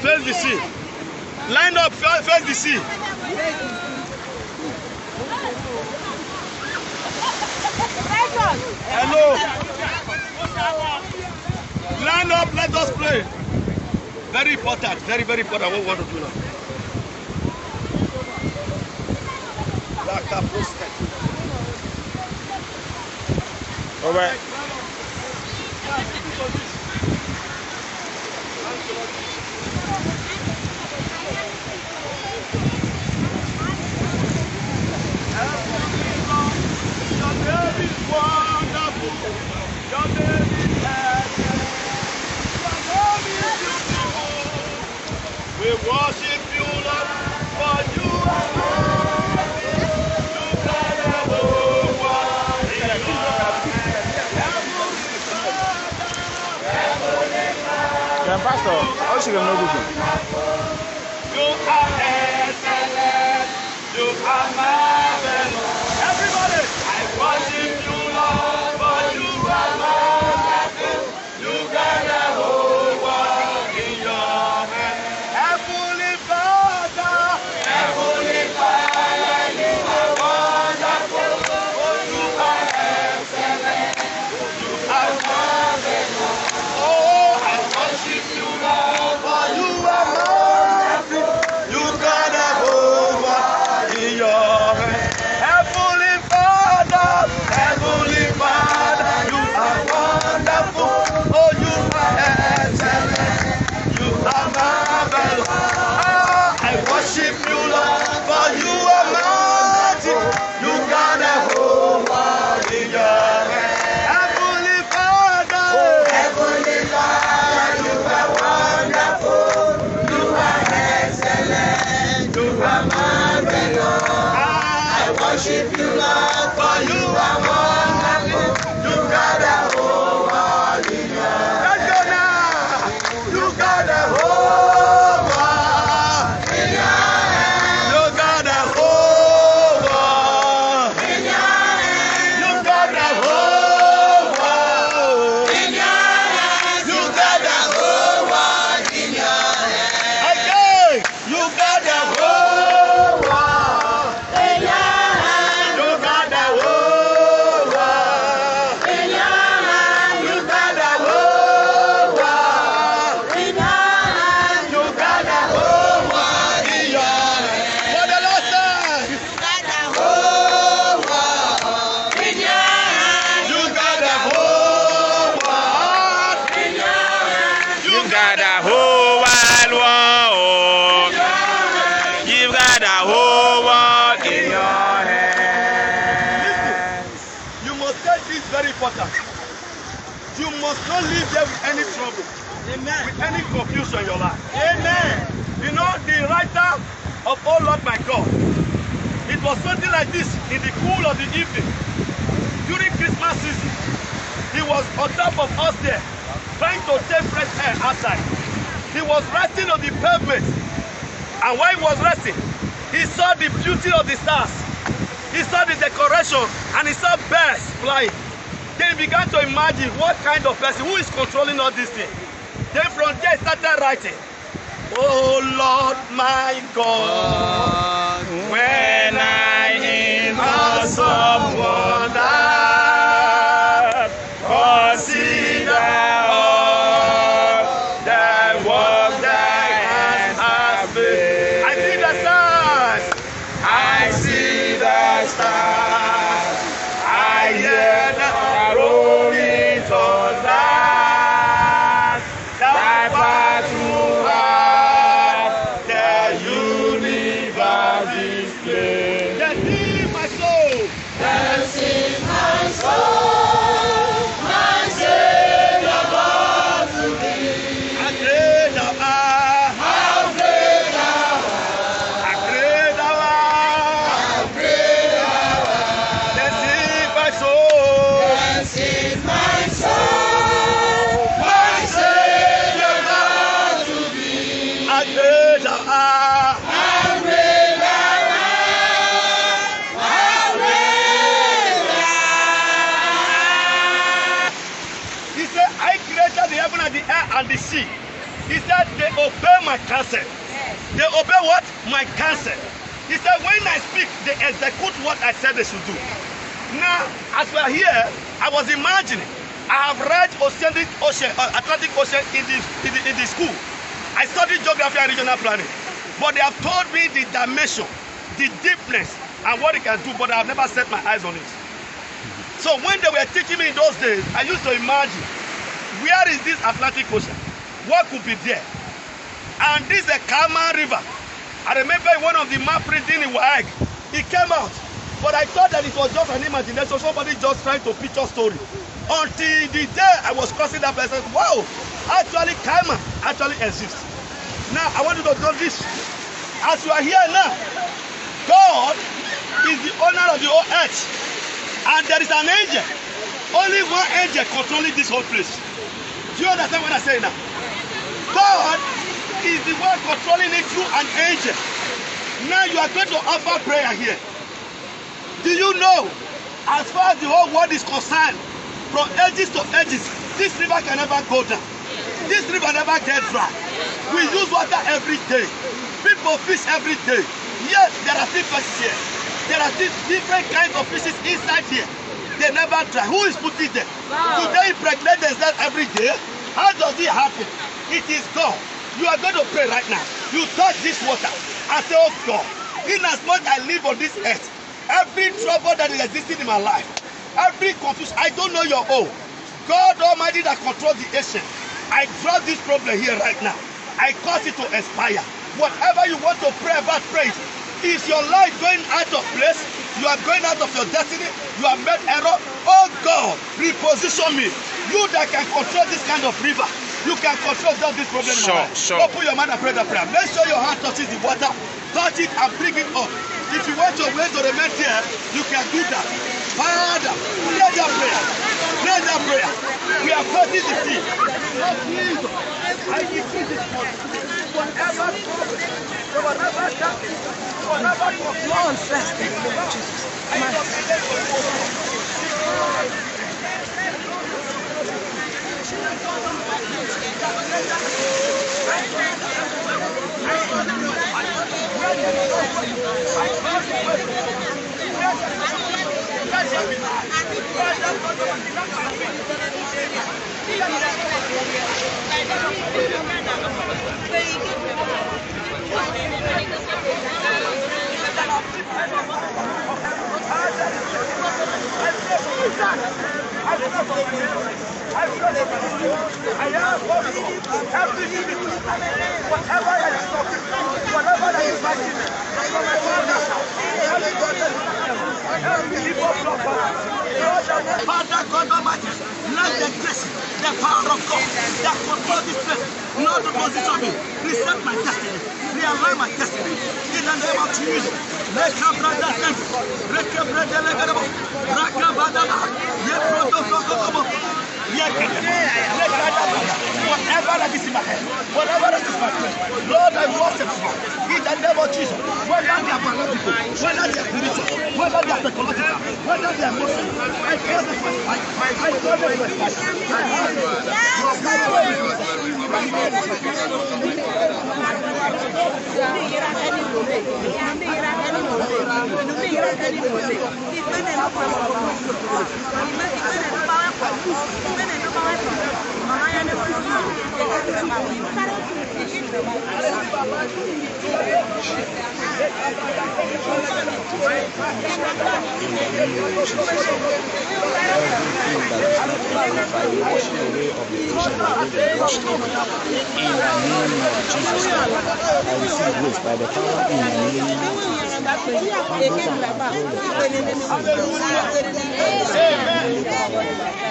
Face the sea. Line up, face the sea. Hello. Line up, let us play. Very important, very important what we want to do now. All right. Your name is wonderful. Your name is excellent. Your name is beautiful. We worship you, Lord, for you are mighty. You got the whole world in your hand. Yeah, Pastor, how should I know this? You are excellent. You are marvelous. Everybody, I worship you, Lord, for you are wonderful. You got the whole world in your hand. Heavenly Father, you are wonderful. Oh, you are excellent. You are marvelous. Oh, I worship you, Lord, for you are wonderful. You got the whole world in your hand. Heavenly Father, you are wonderful. Oh, you are excellent. You are marvelous. Ah, I worship you, Lord, for you are mighty. You got the whole world in your hand. Heavenly Father, you are wonderful. You are excellent. You are marvelous. I worship you, Lord, for you are wonderful. You got the whole world in your hand. Let's go now. You got the whole world in your hand. You got the whole world in your hand. You got the whole world in your hand. You got the whole world in your hand. Again, you got the whole world in your hand. You got the whole world in your hand. You got the whole world in your hand. You got the whole world in your hand. For the last time. You got the whole world in your hand. You got the whole world in your hand. You got the whole wide world. You've got the whole world in your hands. You must take this very important. You must not live there with any trouble. Amen. With any confusion in your life. Amen. You know, the writer of Oh Lord my God, it was something like this in the cool of the evening during Christmas season. He was on top of us there, trying to take fresh air outside. He was resting on the pavement, and while he was resting, he saw the beauty of the stars. He saw the decoration, and he saw birds flying. Then he began to imagine what kind of person, who is controlling all these things. Then from there he started writing, Oh Lord my God, when I in awesome wonder consider all thy work thy hands have made. I see the stars. I see the stars. I hear the rolling thunder. Thy path throughout the universe display. Yes, in my soul. Yes, in my soul. My Savior God to thee. How great thou art. How great thou art. How great thou art. How great thou art. He said they obey my counsel. They obey what? My counsel. He said when I speak, they execute what I said they should do. Now, as we are here, I was imagining, I have read Atlantic Ocean in the school. I studied geography and regional planning. But they have told me the dimension, the deepness, and what it can do, but I have never set my eyes on it. So when they were teaching me in those days, I used to imagine, where is this Atlantic Ocean? What could be there? And this is the Kama River. I remember one of the map reading in WAEG, it came out. But I thought that it was just an imagination, somebody just trying to picture story. Until the day I was crossing that place, I said, wow, actually Kama actually exists. Now I want you to know this. As you are here now, God is the owner of the whole earth. And there is an angel. Only one angel controlling this whole place. Do you understand what I say now? God is the one controlling it through an angel. Now you are going to offer prayer here. Do you know, as far as the whole world is concerned, from ages to ages, this river can never go down. This river never gets dry. We use water every day. People fish every day. Yes, there are still fishes here. There are still different kinds of fishes inside here. They never dry. Who is putting them? Wow. Do they impregnate themselves every day? How does it happen? It is God. You are going to pray right now. You touch this water and say, oh God, inasmuch I live on this earth, every trouble that is existing in my life, every confusion, I don't know your own. God Almighty that controls the ocean, I drop this problem here right now. I cause it to expire. Whatever you want to pray about, pray. Is your life going out of place? You are going out of your destiny? You have made error? Oh God, reposition me. You that can control this kind of river, you can control this problem in my life. Sure. Open your mouth and pray the prayer. Make sure your hand touches the water. Touch it and bring it up. If you want your way to remain here, you can do that. Father, pray that prayer. Pray that prayer. We are touching the sea. Lord Jesus, I decree this morning. Whatever problem, whatever darkness, whatever Father God Almighty, let the grace, the power of God that controls this place, not to position me, reset my destiny, realign my destiny, in the name of Jesus. Whatever that is in my head, whatever that is my prayer, Lord, I worship you in the name of Jesus. Whether they are biological, whether they are spiritual, whether they are psychological, whether they are emotional, I call them for fight. I call them for fight.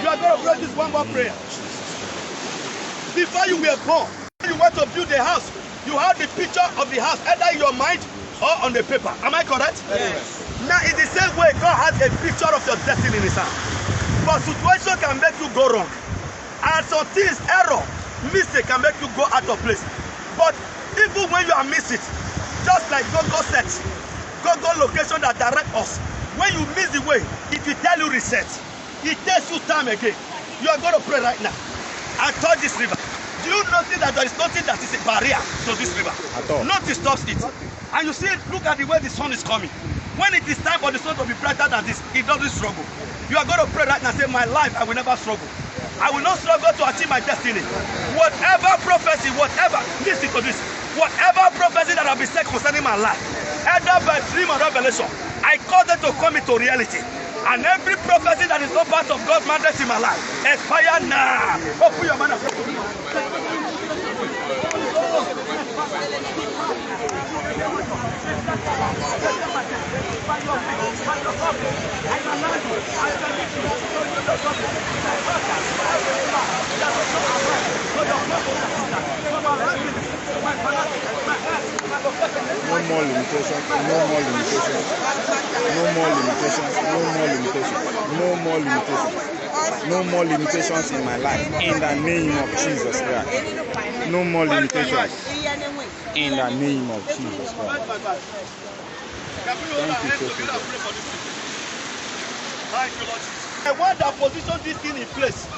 You are going to pray this one more prayer. Before you were born, when you want to build a house, you have the picture of the house either in your mind or on the paper. Am I correct? Yes. Now, in the same way, God has a picture of your destiny in his hand. But situation can make you go wrong. And some things, error, mistake can make you go out of place. But even when you are missing, just like Google set, Google location that direct us, when you miss the way, it will tell you reset. It takes you time again. You are going to pray right now. And touch this river. do you notice that there is nothing that is a barrier to this river? At all. Nothing stops it. And you see, look at the way the sun is coming. When it is time for the sun to be brighter than this, it doesn't struggle. You are going to pray right now and say, my life, I will never struggle. I will not struggle to achieve my destiny. Whatever prophecy, whatever, listen to this, whatever prophecy that have been said concerning my life, either by dream or revelation, I call them to come into reality. And every prophecy that is not part of God's mandate in my life, expire now. Open your mouth. No more limitations, no more limitations, no more limitations, no more limitations, no more limitations, no more limitations in my life, in the name of Jesus Christ. No more limitations, in the name of Jesus Christ. Thank you, Jesus. Thank you, Lord Jesus. The one that positioned this thing in place,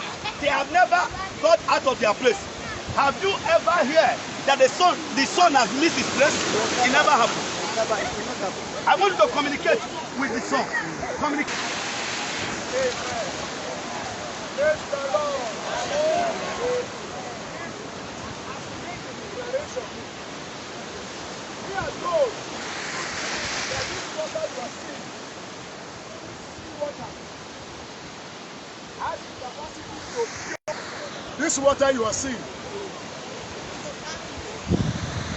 they have never got out of their place. Have you ever heard that the sun has missed its place? It never happened. I want you to communicate with the sun. Communicate. Praise the Lord. We are told that this water you are seeing, water has the capacity to cure. This water you are seeing.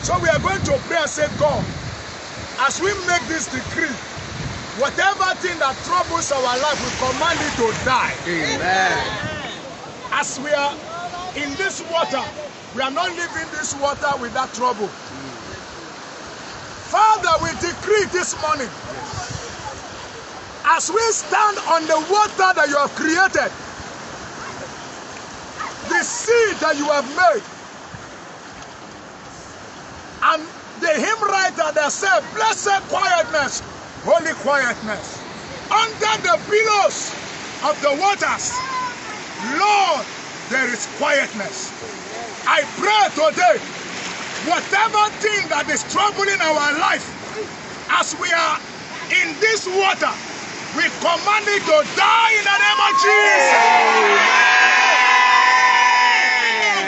So we are going to pray and say, God, as we make this decree, whatever thing that troubles our life, we command it to die. Amen. As we are in this water, we are not leaving this water without trouble. Father, we decree this morning, as we stand on the water that you have created, the sea that you have made, and the hymn writer that said, blessed quietness, holy quietness, under the billows of the waters, Lord, there is quietness. I pray today, whatever thing that is troubling our life, as we are in this water, we command it to die in the name of Jesus.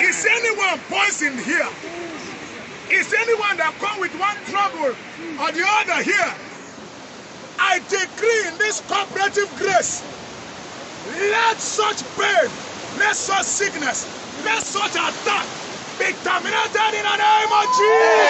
Is anyone poisoned here? Is anyone that come with one trouble or the other here? I decree in this cooperative grace, let such pain, let such sickness, let such attack be terminated in the name of Jesus.